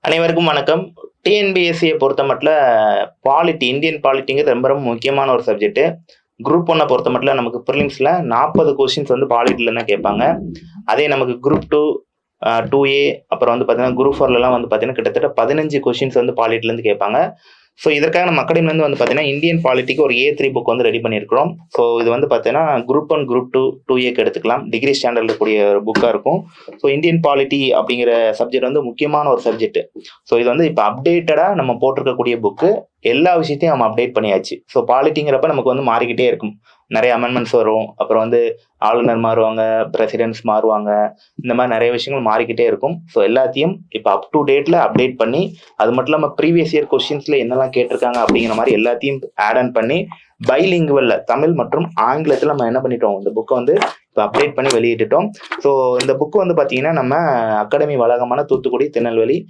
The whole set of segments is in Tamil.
அனைவருக்கும் வணக்கம். டிஎன்பிஎஸ்சியை பொறுத்த மட்டும் பாலிட்டி, இந்தியன் பாலிட்டிங்கிறது ரொம்ப ரொம்ப முக்கியமான ஒரு சப்ஜெக்ட். குரூப் 1 பொறுத்த மட்டும் நமக்கு ப்ரிலிம்ஸ்ல 40 கொஸ்டின்ஸ் வந்து பாலிட்டில தான் கேட்பாங்க. அதே நமக்கு குரூப் 2, 2A அப்புறம் வந்து பார்த்தீங்கன்னா குரூப் 4லலாம் வந்து பார்த்தீங்கன்னா கிட்டத்தட்ட 15 கொஸ்டின்ஸ் வந்து பாலிட்டிலேருந்து கேட்பாங்க. ஸோ இதற்காக நம்ம அகாடமிலேருந்து வந்து பார்த்தீங்கன்னா இந்தியன் பாலிட்டிக்கு ஒரு A3 புக் வந்து ரெடி பண்ணியிருக்கிறோம். ஸோ இது வந்து பார்த்தீங்கன்னா குரூப் 1, குரூப் 2, 2Aக்கு எடுத்துக்கலாம். டிகிரி ஸ்டாண்டர்டில் இருக்கக்கூடிய ஒரு புக்காக இருக்கும். ஸோ இந்தியன் பாலிட்டி அப்படிங்கிற சப்ஜெக்ட் வந்து முக்கியமான ஒரு சப்ஜெக்ட். ஸோ இது வந்து இப்போ அப்டேட்டடாக நம்ம போட்டிருக்கக்கூடிய புக்கு. எல்லா விஷயத்தையும் நம்ம அப்டேட் பண்ணியாச்சு. ஸோ பாலிட்டிங்கிறப்ப நமக்கு வந்து மாறிக்கிட்டே இருக்கும். நிறைய அமெண்ட்மெண்ட்ஸ் வரும். அப்புறம் வந்து ஆளுநர் மாறுவாங்க, பிரசிடென்ட்ஸ் மாறுவாங்க. இந்த மாதிரி நிறைய விஷயங்கள் மாறிக்கிட்டே இருக்கும். ஸோ எல்லாத்தையும் இப்போ அப் டு டேட்ல அப்டேட் பண்ணி, அது மட்டும் இல்லாமல் ப்ரீவியஸ் இயர் கொஸ்டின்ஸ்ல என்னெல்லாம் கேட்டிருக்காங்க அப்படிங்கிற மாதிரி எல்லாத்தையும் ஆட் ஆன் பண்ணி பைலிங்குவல்ல தமிழ் மற்றும் ஆங்கிலத்தில் நம்ம என்ன பண்ணிட்டோம், இந்த புக்கை வந்து இப்போ அப்டேட் பண்ணி வெளியிட்டுட்டோம். ஸோ இந்த புக்கு வந்து பார்த்தீங்கன்னா நம்ம அகாடமி வளாகமான தூத்துக்குடி, திருநெல்வேலி,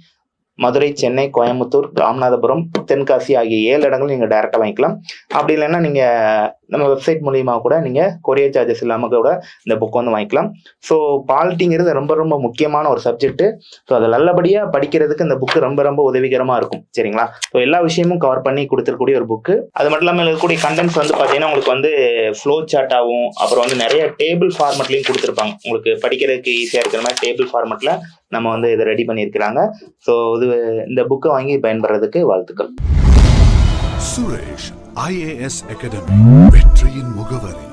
மதுரை, சென்னை, கோயம்புத்தூர், ராமநாதபுரம், தென்காசி ஆகிய 7 இடங்கள் நீங்கள் டைரெக்டாக வாங்கிக்கலாம். அப்படி இல்லைன்னா நீங்கள் நம்ம வெப்சைட் மூலியமா கூட நீங்கள் கொரியர் சார்ஜஸ் இல்லாமல் கூட இந்த புக் வந்து வாங்கிக்கலாம். ஸோ பாலிட்டிங்கிறது ரொம்ப ரொம்ப முக்கியமான ஒரு சப்ஜெக்ட். ஸோ அதை நல்லபடியாக படிக்கிறதுக்கு இந்த புக்கு ரொம்ப ரொம்ப உதவிகரமாக இருக்கும். சரிங்களா? ஸோ எல்லா விஷயமும் கவர் பண்ணி கொடுத்துருக்கூடிய ஒரு புக்கு. அது மட்டும் இல்லாமல் இருக்கக்கூடிய கண்டென்ட்ஸ் வந்து பார்த்தீங்கன்னா உங்களுக்கு வந்து ஃப்ளோ சார்ட்டாகவும் அப்புறம் வந்து நிறைய டேபிள் ஃபார்மெட்லையும் கொடுத்துருப்பாங்க. உங்களுக்கு படிக்கிறதுக்கு ஈஸியாக இருக்கிற மாதிரி டேபிள் ஃபார்மெட்டில் நம்ம வந்து இதை ரெடி பண்ணியிருக்கிறாங்க. ஸோ இந்த புக்கை வாங்கி பயன்படுறதுக்கு வாழ்த்துக்கள். சுரேஷ் IAS அகாடமி, வெற்றியின் முகவரி.